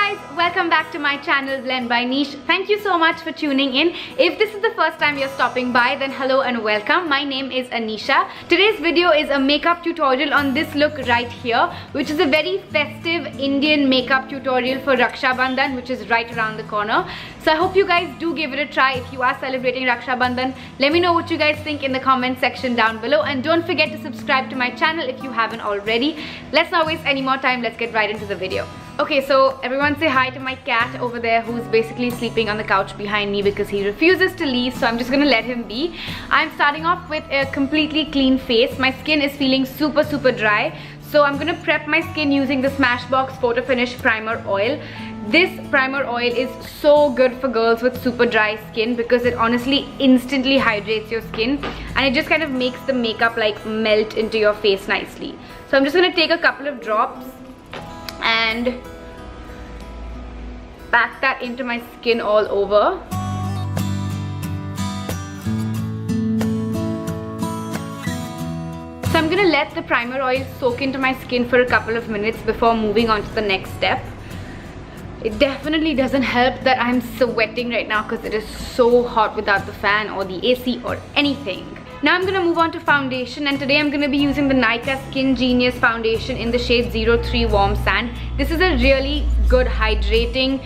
guys, welcome back to my channel Blend by Neesh. Thank you so much for tuning in. If this is the first time you're stopping by, then hello and welcome. My name is Anisha. Today's video is a makeup tutorial on this look right here, which is a very festive Indian makeup tutorial for Raksha Bandhan, which is right around the corner. So I hope you guys do give it a try if you are celebrating Raksha Bandhan. Let me know what you guys think in the comment section down below, and don't forget to subscribe to my channel if you haven't already. Let's not waste any more time, let's get right into the video. Okay, so everyone say hi to my cat over there who's basically sleeping on the couch behind me because he refuses to leave, so I'm just gonna let him be. I'm starting off with a completely clean face. My skin is feeling super dry, so I'm gonna prep my skin using the Smashbox Photofinish Primer Oil. This primer oil is so good for girls with super dry skin because it honestly instantly hydrates your skin and it just kind of makes the makeup like melt into your face nicely. So I'm just gonna take a couple of drops and pack that into my skin all over. So I'm gonna let the primer oil soak into my skin for a couple of minutes before moving on to the next step. It definitely doesn't help that I'm sweating right now because it is so hot without the fan or the AC or anything. Now I'm gonna move on to foundation, and today I'm gonna be using the Nykaa Skin Genius foundation in the shade 03 Warm Sand. This is a really good hydrating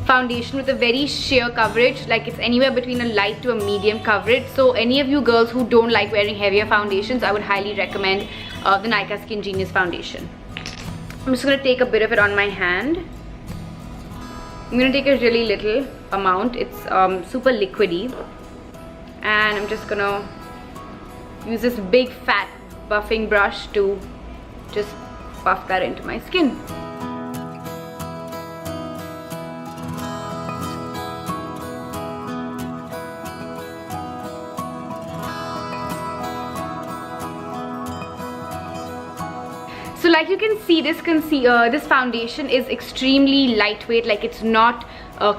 foundation with a very sheer coverage, like it's anywhere between a light to a medium coverage. So any of you girls who don't like wearing heavier foundations, I would highly recommend the Nykaa Skin Genius foundation. I'm just gonna take a bit of it on my hand. I'm gonna take a really little amount. It's super liquidy, and I'm just gonna use this big fat buffing brush to just buff that into my skin. So like you can see, this foundation is extremely lightweight, like it's not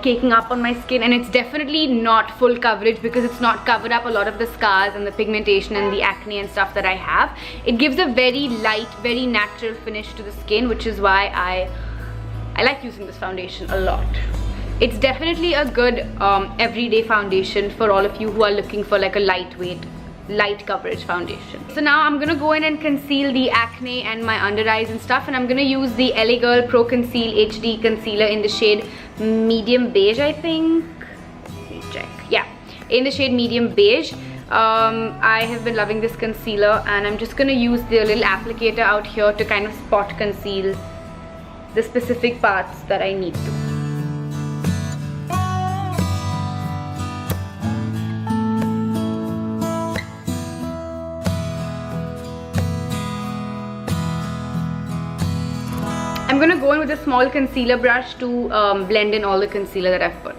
caking up on my skin, and it's definitely not full coverage because it's not covered up a lot of the scars and the pigmentation and the acne and stuff that I have. It gives a very light, very natural finish to the skin, which is why I like using this foundation a lot. It's definitely a good everyday foundation for all of you who are looking for like a lightweight, light coverage foundation. So now I'm gonna go in and conceal the acne and my under eyes and stuff, and I'm gonna use the LA Girl Pro Conceal HD concealer in the shade medium beige, I think. Let me check. Yeah, in the shade medium beige. I have been loving this concealer, and I'm just gonna use the little applicator out here to kind of spot conceal the specific parts that I need to. I'm gonna go in with a small concealer brush to blend in all the concealer that I've put.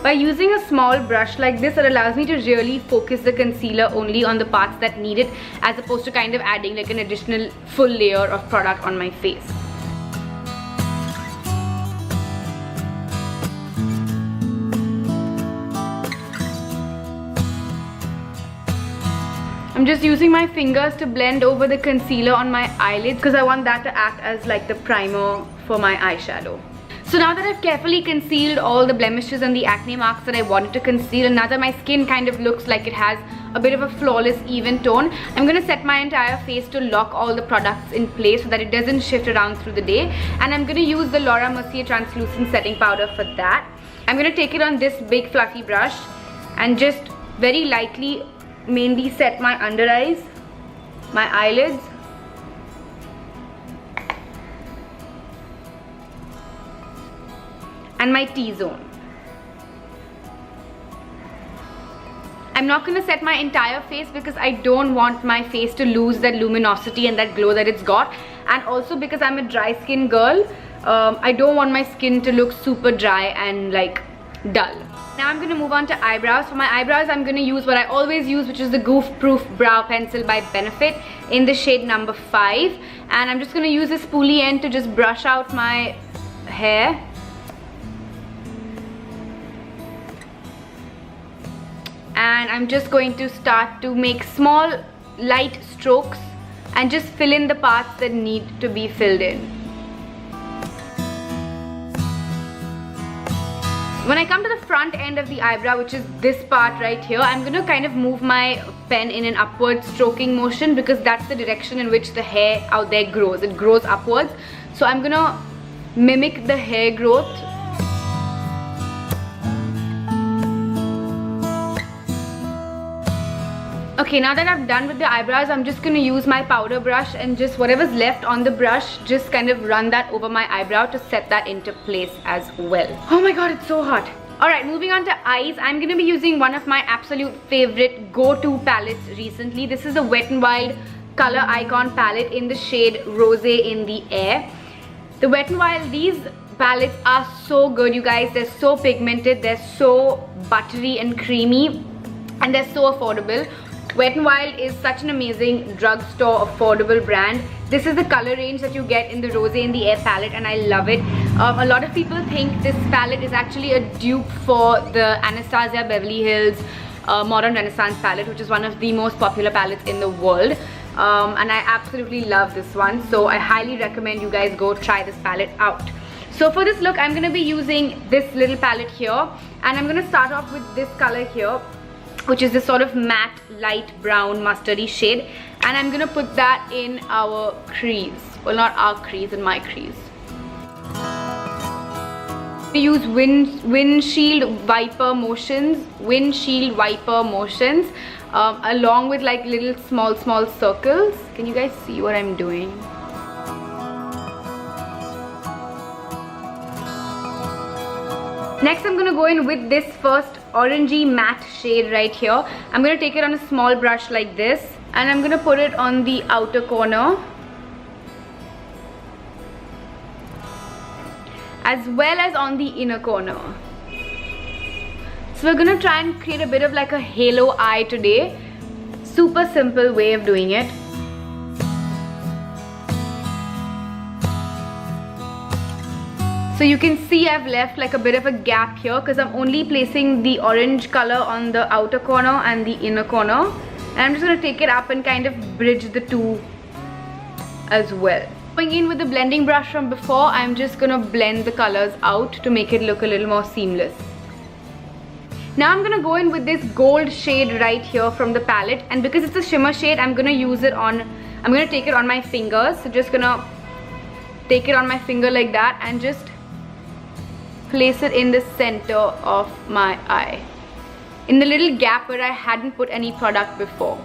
By using a small brush like this, it allows me to really focus the concealer only on the parts that need it, as opposed to kind of adding like an additional full layer of product on my face. I'm just using my fingers to blend over the concealer on my eyelids because I want that to act as like the primer for my eyeshadow. So now that I've carefully concealed all the blemishes and the acne marks that I wanted to conceal, and now that my skin kind of looks like it has a bit of a flawless even tone, I'm going to set my entire face to lock all the products in place so that it doesn't shift around through the day. And I'm going to use the Lauder Mercier translucent setting powder for that. I'm going to take it on this big fluffy brush and just very lightly mainly set my under eyes, my eyelids, and my T-zone. I'm not going to set my entire face because I don't want my face to lose that luminosity and that glow that it's got, and also because I'm a dry skin girl, I don't want my skin to look super dry and like dull. Now I'm going to move on to eyebrows. For my eyebrows, I'm going to use what I always use, which is the Goof Proof Brow Pencil by Benefit in the shade number 5. And I'm just going to use this spoolie end to just brush out my hair. And I'm just going to start to make small light strokes and just fill in the parts that need to be filled in. When I come to the front end of the eyebrow, which is this part right here, I'm going to kind of move my pen in an upward stroking motion because that's the direction in which the hair out there grows. It grows upwards. So I'm going to mimic the hair growth. Okay, now that I've done with the eyebrows, I'm just going to use my powder brush and just whatever's left on the brush, just kind of run that over my eyebrow to set that into place as well. Oh my god, it's so hot. Alright, moving on to eyes, I'm going to be using one of my absolute favorite go-to palettes recently. This is the Wet n Wild ColorIcon palette in the shade Rosé in the Air. The Wet n Wild, these palettes are so good, you guys. They're so pigmented, they're so buttery and creamy, and they're so affordable. Wet n Wild is such an amazing drugstore affordable brand. This is the color range that you get in the Rosé in the Air palette, and I love it. A lot of people think this palette is actually a dupe for the Anastasia Beverly Hills Modern Renaissance palette, which is one of the most popular palettes in the world. And I absolutely love this one, so I highly recommend you guys go try this palette out. So for this look, I'm going to be using this little palette here, and I'm going to start off with this color here, which is this sort of matte light brown mustardy shade, and I'm gonna put that in our crease. Well, not our crease, in my crease. We use windshield wiper motions, along with like little small circles. Can you guys see what I'm doing? Next, I'm going to go in with this first orangey matte shade right here. I'm going to take it on a small brush like this, and I'm going to put it on the outer corner as well as on the inner corner. So we're going to try and create a bit of like a halo eye today. Super simple way of doing it. So you can see I've left like a bit of a gap here because I'm only placing the orange color on the outer corner and the inner corner. And I'm just going to take it up and kind of bridge the two as well. Going in with the blending brush from before, I'm just going to blend the colors out to make it look a little more seamless. Now I'm going to go in with this gold shade right here from the palette, and because it's a shimmer shade, I'm going to take it on my fingers. So just going to take it on my finger like that and just place it in the center of my eye, in the little gap where I hadn't put any product before.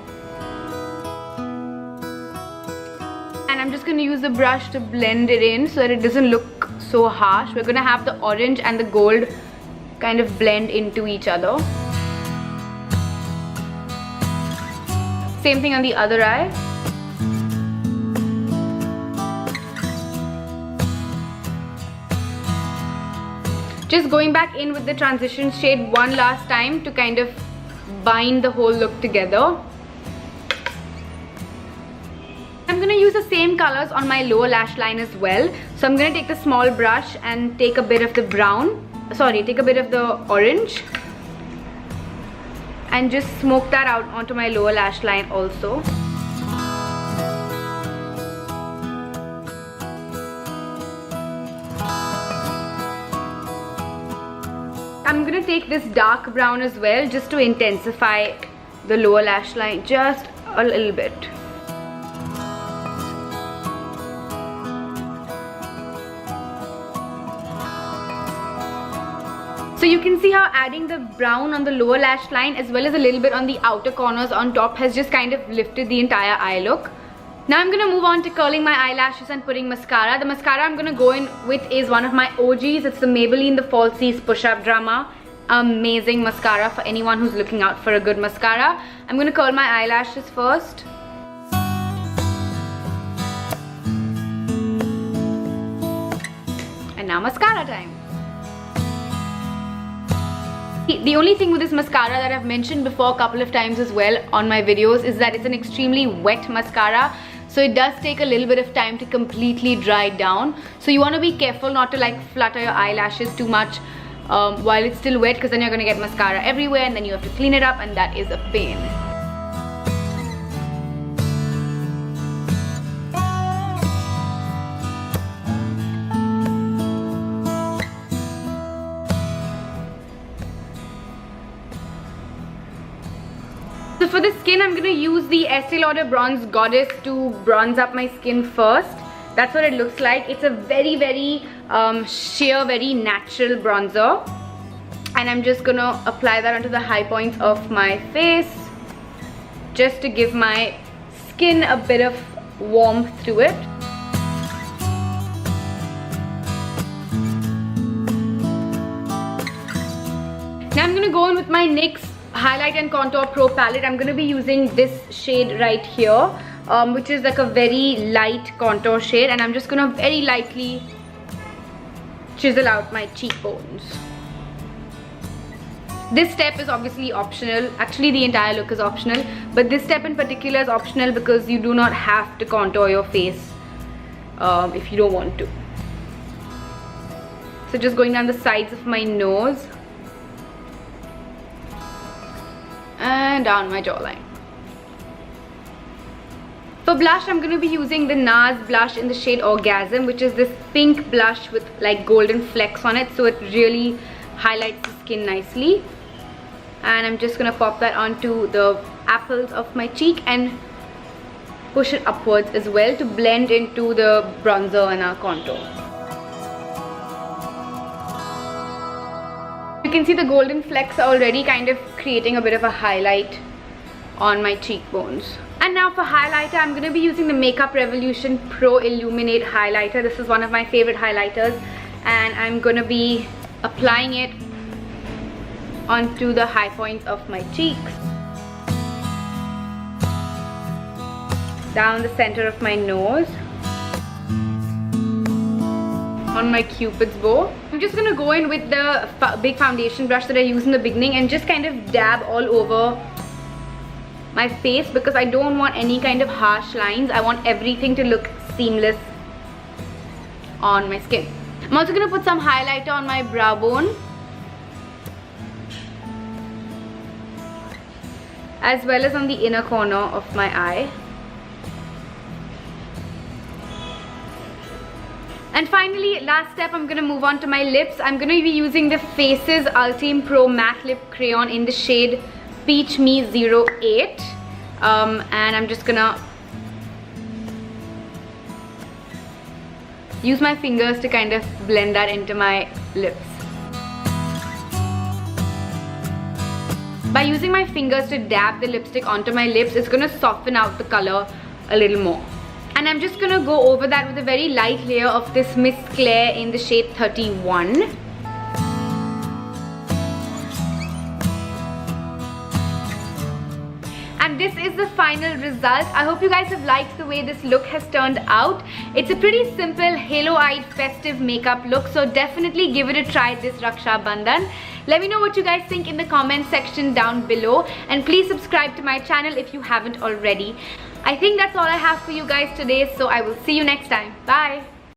And I'm just going to use the brush to blend it in so that it doesn't look so harsh. We're going to have the orange and the gold kind of blend into each other. Same thing on the other eye. Just going back in with the transition shade one last time to kind of bind the whole look together. I'm going to use the same colors on my lower lash line as well. So I'm going to take the small brush and take a bit of the orange and just smoke that out onto my lower lash line also. I'm going to take this dark brown as well just to intensify the lower lash line just a little bit. So you can see how adding the brown on the lower lash line as well as a little bit on the outer corners on top has just kind of lifted the entire eye look. Now I'm going to move on to curling my eyelashes and putting mascara. The mascara I'm going to go in with is one of my OGs. It's the Maybelline the Falsies Push-Up Drama. Amazing mascara for anyone who's looking out for a good mascara. I'm going to curl my eyelashes first. And now mascara time. The only thing with this mascara that I've mentioned before a couple of times as well on my videos is that it's an extremely wet mascara. So it does take a little bit of time to completely dry down. So you want to be careful not to like flutter your eyelashes too much while it's still wet, because then you're going to get mascara everywhere and then you have to clean it up, and that is a pain. for the skin, I'm going to use the Estee Lauder Bronze Goddess to bronze up my skin first. That's what it looks like. It's a very, very sheer, very natural bronzer. And I'm just going to apply that onto the high points of my face, just to give my skin a bit of warmth to it. Now I'm going to go in with my NYX Highlight and Contour Pro palette. I'm going to be using this shade right here, which is like a very light contour shade, and I'm just going to very lightly chisel out my cheekbones. This step is obviously optional. Actually, the entire look is optional, but this step in particular is optional because you do not have to contour your face if you don't want to. So just going down the sides of my nose and down my jawline. For blush, I'm going to be using the Nars blush in the shade Orgasm, which is this pink blush with like golden flecks on it, so it really highlights the skin nicely. And I'm just going to pop that onto the apples of my cheek and push it upwards as well to blend into the bronzer and our contour. You can see the golden flecks are already kind of creating a bit of a highlight on my cheekbones. And now for highlighter, I'm going to be using the Makeup Revolution Pro Illuminate highlighter. This is one of my favorite highlighters, and I'm going to be applying it onto the high points of my cheeks, down the center of my nose, on my cupid's bow. I'm just gonna go in with the big foundation brush that I used in the beginning and just kind of dab all over my face, because I don't want any kind of harsh lines. I want everything to look seamless on my skin. I'm also gonna put some highlighter on my brow bone, as well as on the inner corner of my eye. And finally, last step, I'm going to move on to my lips. I'm going to be using the Faces Ultime Pro Matte Lip Crayon in the shade Peach Me 08. And I'm just going to use my fingers to kind of blend that into my lips. By using my fingers to dab the lipstick onto my lips, it's going to soften out the color a little more. And I'm just going to go over that with a very light layer of this Miss Claire in the shade 31. And this is the final result. I hope you guys have liked the way this look has turned out. It's a pretty simple halo-eyed festive makeup look, so definitely give it a try this Raksha Bandhan. Let me know what you guys think in the comment section down below, and please subscribe to my channel if you haven't already. I think that's all I have for you guys today, so I will see you next time. Bye!